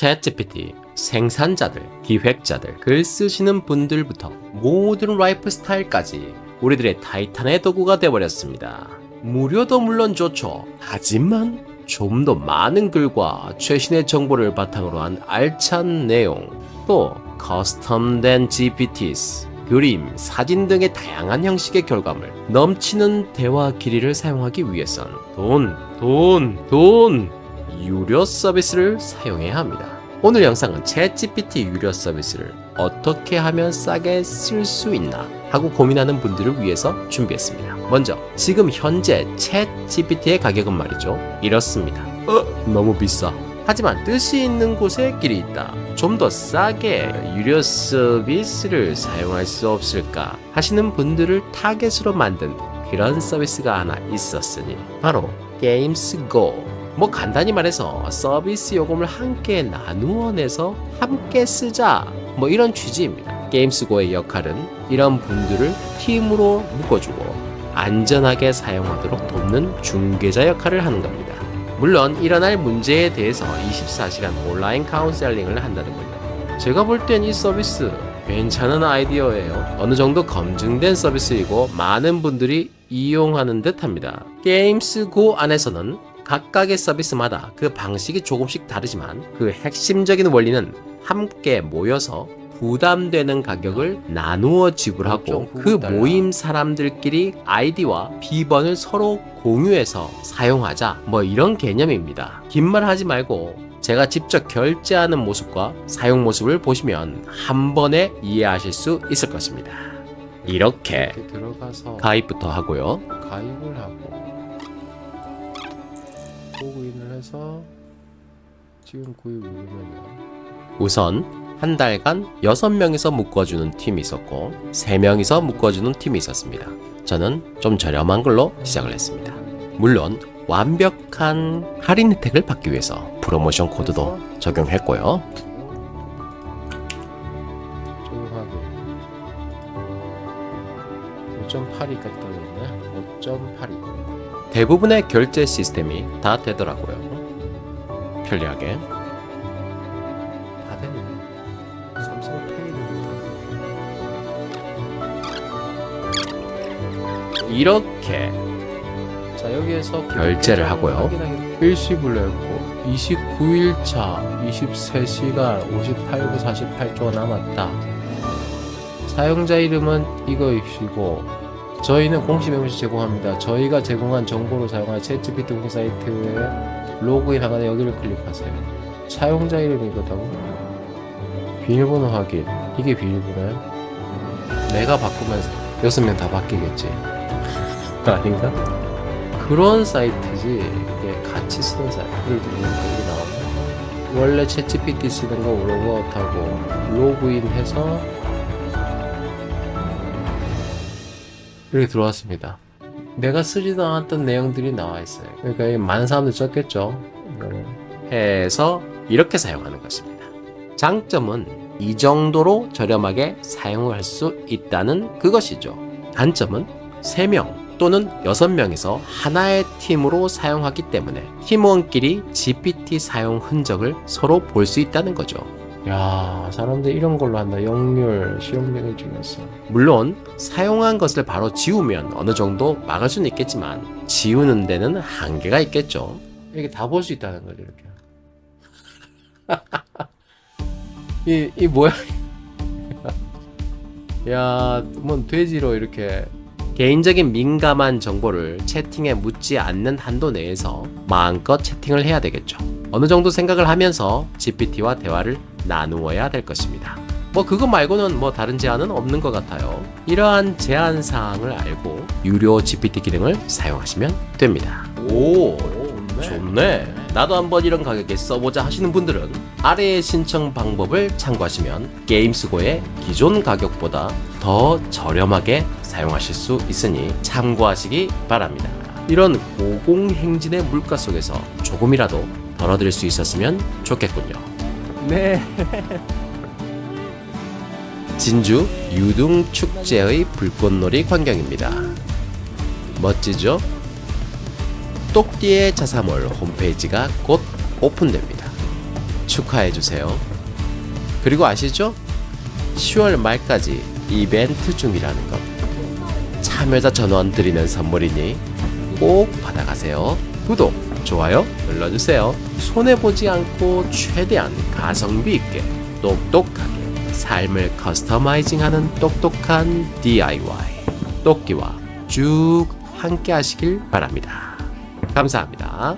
챗GPT 생산자들, 기획자들, 글 쓰시는 분들부터 모든 라이프 스타일까지 우리들의 타이탄의 도구가 되어버렸습니다. 무료도 물론 좋죠. 하지만 좀 더 많은 글과 최신의 정보를 바탕으로 한 알찬 내용, 또 커스텀된 GPTs, 그림, 사진 등의 다양한 형식의 결과물, 넘치는 대화 길이를 사용하기 위해선 돈! 유료 서비스를 사용해야 합니다. 오늘 영상은 챗GPT 유료 서비스를 어떻게 하면 싸게 쓸 수 있나 하고 고민하는 분들을 위해서 준비했습니다. 먼저 지금 현재 챗GPT의 가격은 말이죠, 이렇습니다. 너무 비싸. 하지만 뜻이 있는 곳에 길이 있다. 좀 더 싸게 유료 서비스를 사용할 수 없을까 하시는 분들을 타겟으로 만든 그런 서비스가 하나 있었으니 바로 게임스고. 뭐 간단히 말해서 서비스 요금을 함께 나누어 내서 함께 쓰자, 뭐 이런 취지입니다. 게임스고의 역할은 이런 분들을 팀으로 묶어주고 안전하게 사용하도록 돕는 중개자 역할을 하는 겁니다. 물론 일어날 문제에 대해서 24시간 온라인 카운셀링을 한다는군요. 제가 볼 땐 이 서비스 괜찮은 아이디어예요. 어느 정도 검증된 서비스이고 많은 분들이 이용하는 듯 합니다. 게임스고 안에서는 각각의 서비스마다 그 방식이 조금씩 다르지만 그 핵심적인 원리는 함께 모여서 부담되는 가격을 나누어 지불하고 그 모임 사람들끼리 아이디와 비번을 서로 공유해서 사용하자, 뭐 이런 개념입니다. 긴 말 하지 말고 제가 직접 결제하는 모습과 사용 모습을 보시면 한 번에 이해하실 수 있을 것입니다. 이렇게 들어가서 가입부터 하고요. 가입을 하고 로그인을 해서 지금 구입을 누르면요, 우선 한 달간 6명이서 묶어주는 팀이 있었고 3명이서 묶어주는 팀이 있었습니다. 저는 좀 저렴한 걸로 시작을 했습니다. 물론 완벽한 할인 혜택을 받기 위해서 프로모션 코드도 적용했고요. 조용하게 5.82까지 떨어졌네. 5.82. 대부분의 결제 시스템이 다 되더라고요. 편리하게. 다 되네. 삼성페이를 이렇게 자, 여기에서 결제를 하고요. 일시불로 했고 29일차 23시간 58분 48초가 남았다. 사용자 이름은 이거이시고 저희는 공식 메모지 제공합니다. 저희가 제공한 정보를 사용하여 챗GPT 공식 사이트에 로그인 하거나 여기를 클릭하세요. 사용자 이름이 이거다고? 비밀번호 확인. 이게 비밀번호야? 내가 바꾸면 6명 다 바뀌겠지. 아닌가? 그런 사이트지. 이게 같이 쓰는 사이트를 누르면 여기 나오네. 원래 챗GPT 쓰는 거 로그아웃하고 로그인해서 이렇게 들어왔습니다. 내가 쓰지도 않았던 내용들이 나와 있어요. 그러니까 많은 사람들이 썼겠죠. 해서 이렇게 사용하는 것입니다. 장점은 이 정도로 저렴하게 사용을 할 수 있다는 그것이죠. 단점은 3명 또는 6명이서 하나의 팀으로 사용하기 때문에 팀원끼리 GPT 사용 흔적을 서로 볼 수 있다는 거죠. 야, 사람들 이런 걸로 한다. 역률, 실험률을 중에서. 물론 사용한 것을 바로 지우면 어느 정도 막을 수는 있겠지만 지우는 데는 한계가 있겠죠. 이렇게 다 볼 수 있다는 거죠, 이렇게. 이 뭐야? 야, 뭐 돼지로 이렇게. 개인적인 민감한 정보를 채팅에 묻지 않는 한도 내에서 마음껏 채팅을 해야 되겠죠. 어느 정도 생각을 하면서 GPT와 대화를 나누어야 될 것입니다. 뭐 그거 말고는 뭐 다른 제한은 없는 것 같아요. 이러한 제한 사항을 알고 유료 GPT 기능을 사용하시면 됩니다. 오, 좋네. 나도 한번 이런 가격에 써보자 하시는 분들은 아래의 신청 방법을 참고하시면 게임스고의 기존 가격보다 더 저렴하게 사용하실 수 있으니 참고하시기 바랍니다. 이런 고공행진의 물가 속에서 조금이라도 덜어드릴 수 있었으면 좋겠군요. 네. 진주 유등축제의 불꽃놀이 광경입니다. 멋지죠? 똑띠의 자사몰 홈페이지가 곧 오픈됩니다. 축하해주세요. 그리고 아시죠? 10월 말까지 이벤트 중이라는 것. 참여자 전원 드리는 선물이니 꼭 받아가세요. 구독, 좋아요 눌러주세요. 손해보지 않고 최대한 가성비 있게 똑똑하게 삶을 커스터마이징하는 똑똑한 DIY 똑기와 쭉 함께 하시길 바랍니다. 감사합니다.